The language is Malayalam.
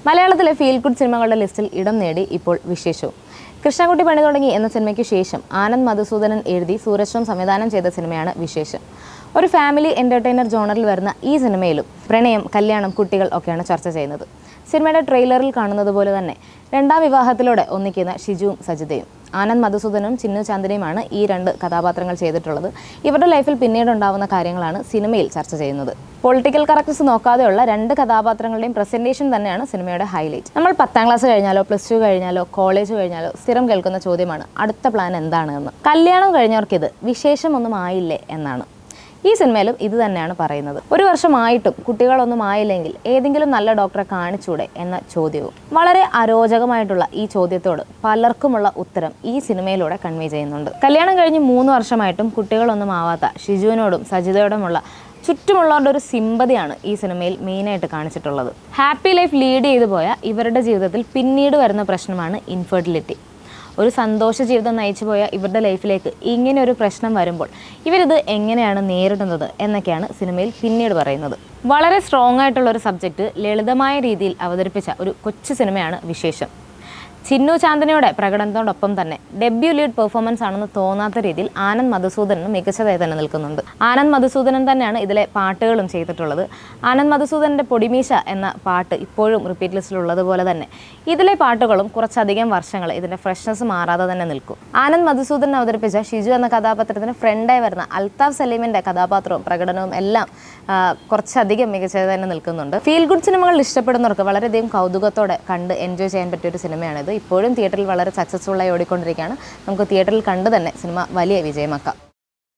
മലയാളത്തിലെ ഫീൽ ഗുഡ് സിനിമകളുടെ ലിസ്റ്റിൽ ഇടം നേടി ഇപ്പോൾ വിശേഷവും. കൃഷ്ണൻകുട്ടി പണി തുടങ്ങി എന്ന സിനിമയ്ക്ക് ശേഷം ആനന്ദ് മധുസൂദനൻ എഴുതി സൂരജ് റാം സംവിധാനം ചെയ്ത സിനിമയാണ് വിശേഷം. ഒരു ഫാമിലി എൻ്റർടൈനർ ജോണറിൽ വരുന്ന ഈ സിനിമയിലും പ്രണയം, കല്യാണം, കുട്ടികൾ ഒക്കെയാണ് ചർച്ച ചെയ്യുന്നത്. സിനിമയുടെ ട്രെയിലറിൽ കാണുന്നത് പോലെ തന്നെ രണ്ടാം വിവാഹത്തിലൂടെ ഒന്നിക്കുന്ന ഷിജുവും സജിതയും. ആനന്ദ് മധുസൂദനും ചിന്നു ചാന്ദിനിയുമാണ് ഈ രണ്ട് കഥാപാത്രങ്ങൾ ചെയ്തിട്ടുള്ളത്. ഇവരുടെ ലൈഫിൽ പിന്നീട് ഉണ്ടാവുന്ന കാര്യങ്ങളാണ് സിനിമയിൽ ചർച്ച ചെയ്യുന്നത്. പൊളിറ്റിക്കൽ കറക്റ്റ്സ് നോക്കാതെയുള്ള രണ്ട് കഥാപാത്രങ്ങളുടെയും പ്രസന്റേഷൻ തന്നെയാണ് സിനിമയുടെ ഹൈലൈറ്റ്. നമ്മൾ 10ാം ക്ലാസ് കഴിഞ്ഞാലോ +2 കഴിഞ്ഞാലോ കോളേജ് കഴിഞ്ഞാലോ സ്ഥിരം കേൾക്കുന്ന ചോദ്യമാണ് അടുത്ത പ്ലാൻ എന്താണ് എന്ന്. കല്യാണം കഴിഞ്ഞവർക്കിത് വിശേഷമൊന്നും ആയില്ലേ എന്നാണ്. ഈ സിനിമയിലും ഇത് തന്നെയാണ് പറയുന്നത്. ഒരു വർഷമായിട്ടും കുട്ടികളൊന്നും ആയില്ലെങ്കിൽ ഏതെങ്കിലും നല്ല ഡോക്ടറെ കാണിച്ചൂടെ എന്ന ചോദ്യവും. വളരെ അരോചകമായിട്ടുള്ള ഈ ചോദ്യത്തോട് പലർക്കുമുള്ള ഉത്തരം ഈ സിനിമയിലൂടെ കൺവേ ചെയ്യുന്നുണ്ട്. കല്യാണം കഴിഞ്ഞ് 3 വർഷമായിട്ടും കുട്ടികളൊന്നും ആവാത്ത ഷിജുവിനോടും സജിതയോടുമുള്ള ചുറ്റുമുള്ളവരുടെ ഒരു സിമ്പതിയാണ് ഈ സിനിമയിൽ മെയിനായിട്ട് കാണിച്ചിട്ടുള്ളത്. ഹാപ്പി ലൈഫ് ലീഡ് ചെയ്തു പോയ ഇവരുടെ ജീവിതത്തിൽ പിന്നീട് വരുന്ന പ്രശ്നമാണ് ഇൻഫെർട്ടിലിറ്റി. ഒരു സന്തോഷ ജീവിതം നയിച്ചു പോയ ഇവരുടെ ലൈഫിലേക്ക് ഇങ്ങനെ ഒരു പ്രശ്നം വരുമ്പോൾ ഇവരിത് എങ്ങനെയാണ് നേരിടുന്നത് എന്നൊക്കെയാണ് സിനിമയിൽ പിന്നീട് പറയുന്നത്. വളരെ സ്ട്രോങ് ആയിട്ടുള്ളൊരു സബ്ജക്റ്റ് ലളിതമായ രീതിയിൽ അവതരിപ്പിച്ച ഒരു കൊച്ചു സിനിമയാണ് വിശേഷം. ചിന്നു ചാന്ദിനിയുടെ പ്രകടനത്തോടൊപ്പം തന്നെ ഡെബ്യൂ ലീഡ് പെർഫോമൻസ് ആണെന്ന് തോന്നാത്ത രീതിയിൽ ആനന്ദ് മധുസൂദനും മികച്ചതായി തന്നെ നിൽക്കുന്നുണ്ട്. ആനന്ദ് മധുസൂദനൻ തന്നെയാണ് ഇതിലെ പാട്ടുകളും ചെയ്തിട്ടുള്ളത്. ആനന്ദ് മധുസൂദനൻ്റെ പൊടിമീശ എന്ന പാട്ട് ഇപ്പോഴും റിപ്പീറ്റ് ലിസ്റ്റിലുള്ളതുപോലെ തന്നെ ഇതിലെ പാട്ടുകളും കുറച്ചധികം വർഷങ്ങൾ ഇതിൻ്റെ ഫ്രഷ്നസ് മാറാതെ തന്നെ നിൽക്കും. ആനന്ദ് മധുസൂദനൻ അവതരിപ്പിച്ച ഷിജു എന്ന കഥാപാത്രത്തിന് ഫ്രണ്ടായി വരുന്ന അൽത്താഫ് സലീമിൻ്റെ കഥാപാത്രവും പ്രകടനവും എല്ലാം കുറച്ചധികം മികച്ചതായി തന്നെ നിൽക്കുന്നുണ്ട്. ഫീൽ ഗുഡ് സിനിമകൾ ഇഷ്ടപ്പെടുന്നവർക്ക് വളരെയധികം കൗതുകത്തോടെ കണ്ട് എൻജോയ് ചെയ്യാൻ പറ്റിയ ഒരു സിനിമയാണിത്. ഇപ്പോഴും തിയേറ്ററിൽ വളരെ സക്സസ്ഫുള്ളായി ഓടിക്കൊണ്ടിരിക്കുകയാണ്. നമുക്ക് തിയേറ്ററിൽ കണ്ട് തന്നെ സിനിമ വലിയ വിജയമാക്കാം.